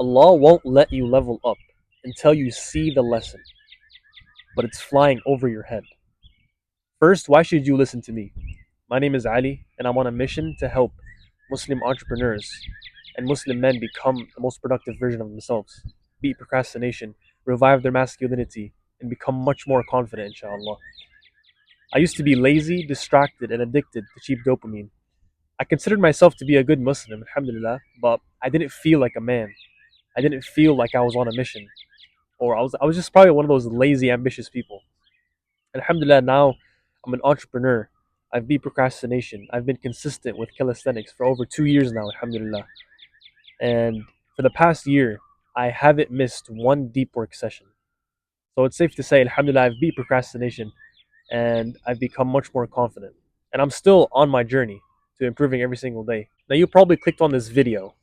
Allah won't let you level up until you see the lesson, but it's flying over your head. First, why should you listen to me? My name is Ali, and I'm on a mission to help Muslim entrepreneurs and Muslim men become the most productive version of themselves, beat procrastination, revive their masculinity, and become much more confident, inshallah. I used to be lazy, distracted, and addicted to cheap dopamine. I considered myself to be a good Muslim, alhamdulillah, but I didn't feel like a man. I didn't feel like I was on a mission, or I was just probably one of those lazy, ambitious people. Alhamdulillah, now I'm an entrepreneur. I've beat procrastination. I've been consistent with calisthenics for over 2 years now, alhamdulillah. And for the past year, I haven't missed one deep work session. So it's safe to say, alhamdulillah, I've beat procrastination and I've become much more confident. And I'm still on my journey to improving every single day. Now, you probably clicked on this video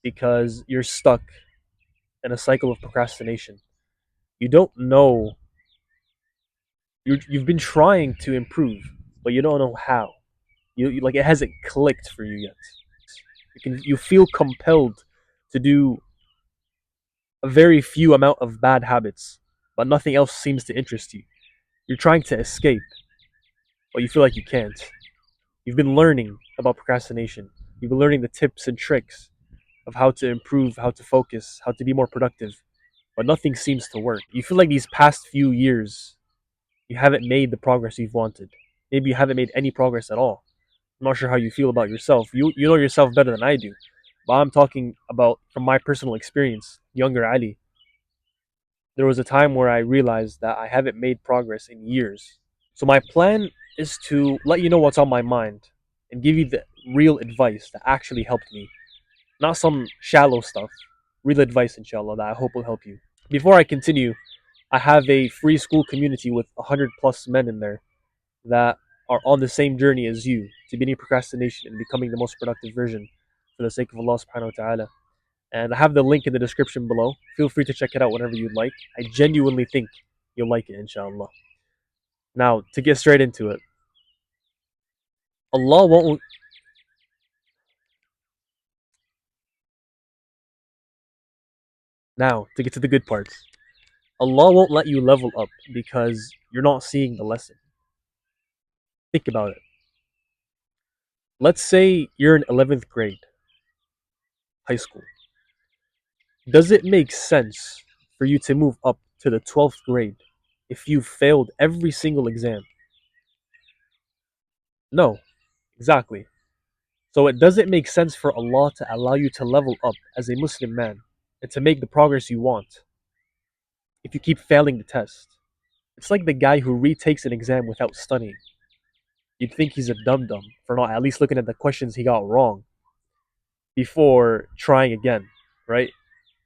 because you're stuck in a cycle of procrastination. You don't know, you've been trying to improve, but you don't know how. Like it hasn't clicked for you yet. You feel compelled to do a very few amount of bad habits, but nothing else seems to interest you. You're trying to escape, but you feel like you can't. You've been learning about procrastination. You've been learning the tips and tricks of how to improve, how to focus, how to be more productive, but nothing seems to work. You feel like these past few years, you haven't made the progress you've wanted. Maybe you haven't made any progress at all. I'm not sure how you feel about yourself. You know yourself better than I do. But I'm talking about from my personal experience, younger Ali. There was a time where I realized that I haven't made progress in years. So my plan is to let you know what's on my mind and give you the real advice that actually helped me. Not some shallow stuff. Real advice, inshallah, that I hope will help you. Before I continue, I have a free school community with 100 plus men in there that are on the same journey as you to beating procrastination and becoming the most productive version for the sake of Allah subhanahu wa ta'ala. And I have the link in the description below. Feel free to check it out whenever you'd like. I genuinely think you'll like it, inshallah. Now, to get straight into it, Allah won't. Now, to get to the good parts, Allah won't let you level up because you're not seeing the lesson. Think about it. Let's say you're in 11th grade, high school. Does it make sense for you to move up to the 12th grade if you failed every single exam? No, exactly. So it doesn't make sense for Allah to allow you to level up as a Muslim man and to make the progress you want if you keep failing the test. It's like the guy who retakes an exam without studying. You'd think he's a dum dum for not at least looking at the questions he got wrong before trying again, right?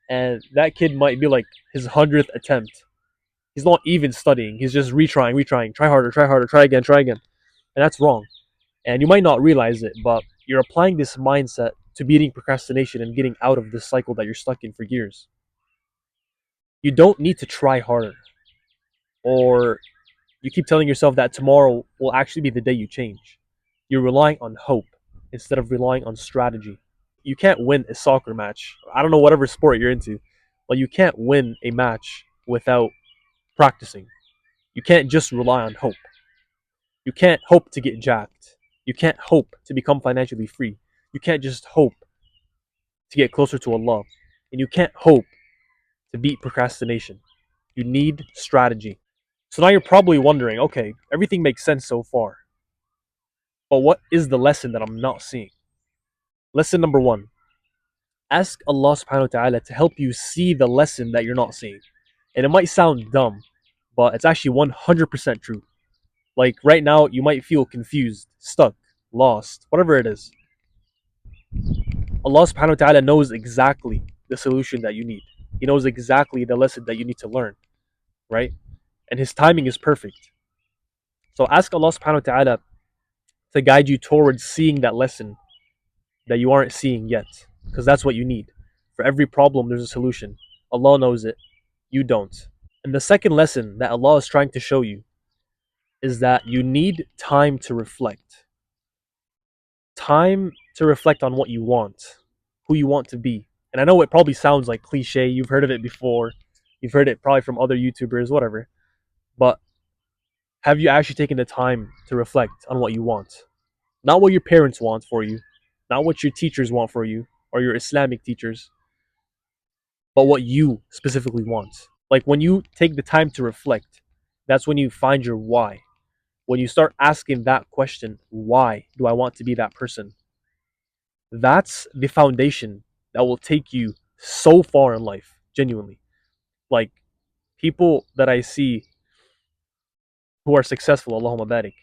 And that kid might be like his 100th attempt. He's not even studying. He's just retrying. Try harder, try again, try again. And that's wrong. And you might not realize it, but you're applying this mindset to beating procrastination and getting out of this cycle that you're stuck in for years. You don't need to try harder. Or you keep telling yourself that tomorrow will actually be the day you change. You're relying on hope instead of relying on strategy. You can't win a soccer match. I don't know whatever sport you're into, but you can't win a match without practicing. You can't just rely on hope. You can't hope to get jacked. You can't hope to become financially free. You can't just hope to get closer to Allah. And you can't hope to beat procrastination. You need strategy. So now you're probably wondering, okay, everything makes sense so far. But what is the lesson that I'm not seeing? Lesson number one, ask Allah subhanahu wa ta'ala to help you see the lesson that you're not seeing. And it might sound dumb, but it's actually 100% true. Like right now, you might feel confused, stuck, lost, whatever it is. Allah subhanahu wa ta'ala knows exactly the solution that you need. He knows exactly the lesson that you need to learn, right? And His timing is perfect. So ask Allah subhanahu wa ta'ala to guide you towards seeing that lesson that you aren't seeing yet, because that's what you need. For every problem, there's a solution. Allah knows it, you don't. And the second lesson that Allah is trying to show you is that you need time to reflect. Time to reflect on what you want, who you want to be, And I know it probably sounds like cliche. You've heard of it before. You've heard it probably from other YouTubers, whatever. But have you actually taken the time to reflect on what you want? Not what your parents want for you, not what your teachers want for you, or your Islamic teachers, but what you specifically want. Like when you take the time to reflect, that's when you find your why. When you start asking that question, why do I want to be that person? That's the foundation that will take you so far in life, genuinely. Like people that I see who are successful, Allahumma barik,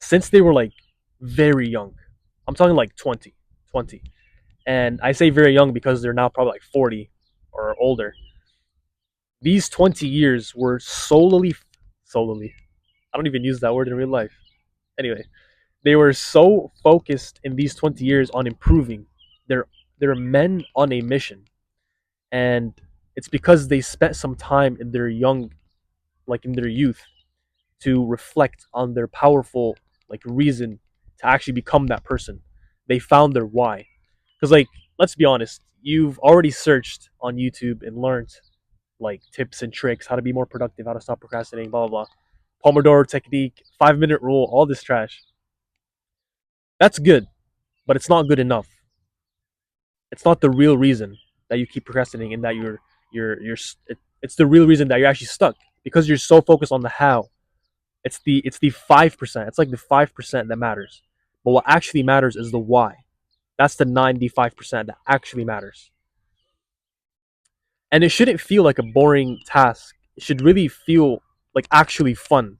since they were like very young. I'm talking like 20, 20. And I say very young because they're now probably like 40 or older. These 20 years were solely, I don't even use that word in real life. Anyway, they were so focused in these 20 years on improving. They're they're men on a mission. And it's because they spent some time in their young, like in their youth, to reflect on their powerful like reason to actually become that person. They found their why. Because like, let's be honest, you've already searched on YouTube and learned like tips and tricks, how to be more productive, how to stop procrastinating, blah blah blah. Pomodoro technique, 5 minute rule, all this trash. That's good, but it's not good enough. It's not the real reason that you keep procrastinating and that it's the real reason that you're actually stuck because you're so focused on the how. It's the 5%. It's like the 5% that matters. But what actually matters is the why. That's the 95% that actually matters. And it shouldn't feel like a boring task. It should really feel like actually fun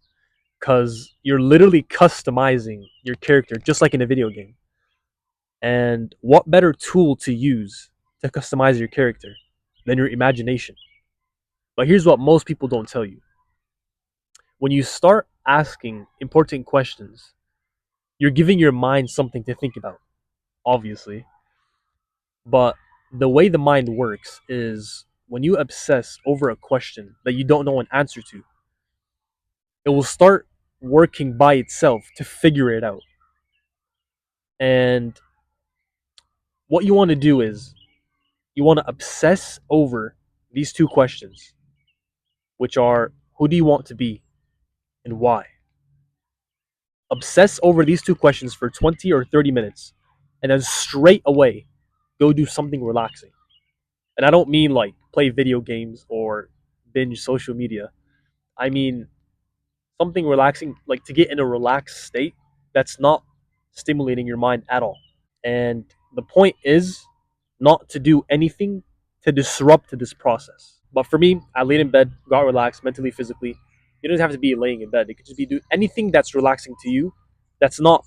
because you're literally customizing your character just like in a video game. And what better tool to use to customize your character than your imagination? But here's what most people don't tell you. When you start asking important questions, you're giving your mind something to think about, obviously. But the way the mind works is when you obsess over a question that you don't know an answer to, it will start working by itself to figure it out. And what you want to do is you want to obsess over these two questions, which are who do you want to be and why? Obsess over these two questions for 20 or 30 minutes and then straight away go do something relaxing. And I don't mean like play video games or binge social media. I mean something relaxing, like to get in a relaxed state that's not stimulating your mind at all. And the point is not to do anything to disrupt this process. But for me, I laid in bed, got relaxed mentally, physically. You don't have to be laying in bed. It could just be do anything that's relaxing to you, that's not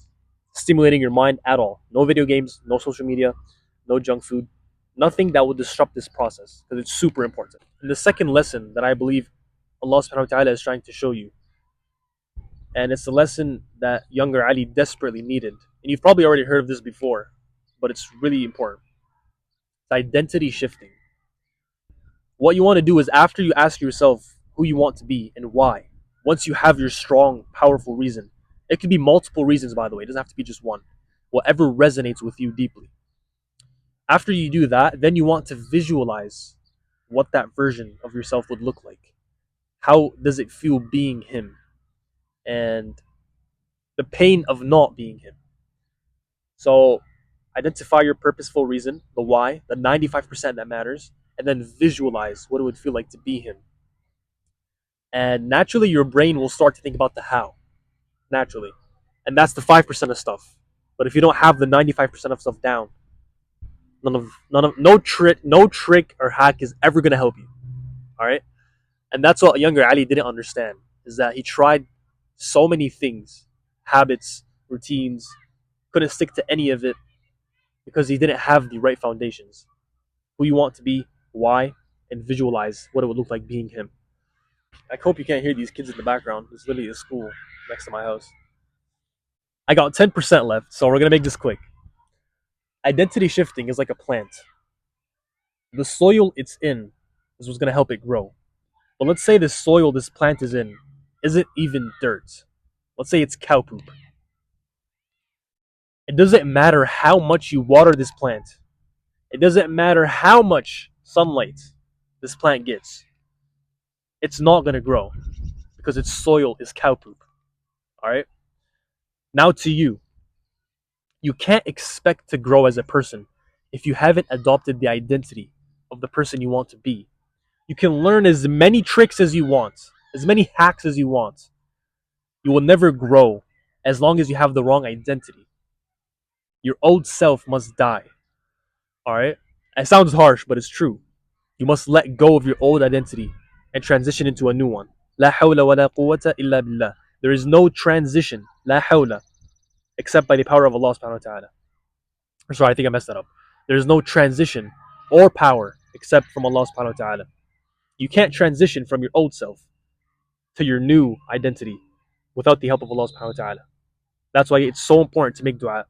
stimulating your mind at all. No video games, no social media, no junk food, nothing that will disrupt this process because it's super important. And the second lesson that I believe Allah subhanahu wa ta'ala is trying to show you, and it's the lesson that younger Ali desperately needed. And you've probably already heard of this before, but it's really important. It's identity shifting. What you want to do is after you ask yourself who you want to be and why, once you have your strong, powerful reason, it could be multiple reasons, by the way, it doesn't have to be just one, whatever resonates with you deeply. After you do that, then you want to visualize what that version of yourself would look like. How does it feel being him? And the pain of not being him. So identify your purposeful reason, the why, the 95% that matters, and then visualize what it would feel like to be him. And naturally, your brain will start to think about the how, naturally. And that's the 5% of stuff. But if you don't have the 95% of stuff down, no trick or hack is ever going to help you. All right. And that's what younger Ali didn't understand is that he tried so many things, habits, routines, couldn't stick to any of it because he didn't have the right foundations. Who you want to be, why, and visualize what it would look like being him. I hope you can't hear these kids in the background. It's literally a school next to my house. I got 10% left, so we're going to make this quick. Identity shifting is like a plant. The soil it's in is what's going to help it grow. But let's say the soil this plant is in isn't even dirt. Let's say it's cow poop. It doesn't matter how much you water this plant. It doesn't matter how much sunlight this plant gets, it's not going to grow because its soil is cow poop. All right. Now to you. You can't expect to grow as a person if you haven't adopted the identity of the person you want to be. You can learn as many tricks as you want, as many hacks as you want. You will never grow as long as you have the wrong identity. Your old self must die. All right? It sounds harsh, but it's true. You must let go of your old identity and transition into a new one. لا حول ولا قوة إلا بالله. There is no transition, لا حول, except by the power of Allah subhanahu wa ta'ala. Sorry, I think I messed that up. There is no transition or power except from Allah subhanahu wa ta'ala. You can't transition from your old self to your new identity without the help of Allah subhanahu wa ta'ala. That's why it's so important to make dua.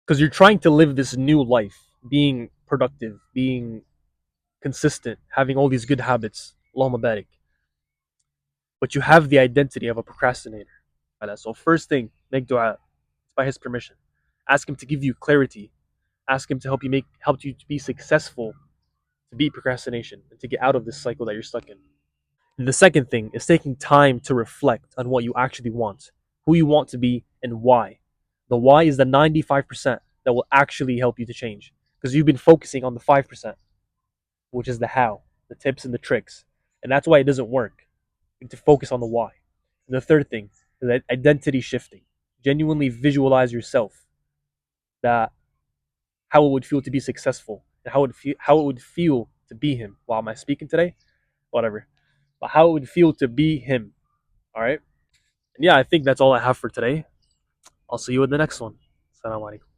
Because you're trying to live this new life, being productive, being consistent, having all these good habits. Allahumma barik. But you have the identity of a procrastinator. So first thing, make dua. It's by His permission. Ask Him to give you clarity. Ask Him to help you to be successful, to beat procrastination, and to get out of this cycle that you're stuck in. And the second thing is taking time to reflect on what you actually want, who you want to be, and why. The why is the 95% that will actually help you to change. Because you've been focusing on the 5%, which is the how, the tips and the tricks. And that's why it doesn't work. You need to focus on the why. And the third thing is identity shifting. Genuinely visualize yourself, that how it would feel to be successful and how it would feel to be him. Wow, am I speaking today? Whatever. But how it would feel to be him. All right. And yeah, I think that's all I have for today. I'll see you in the next one. Assalamu alaikum.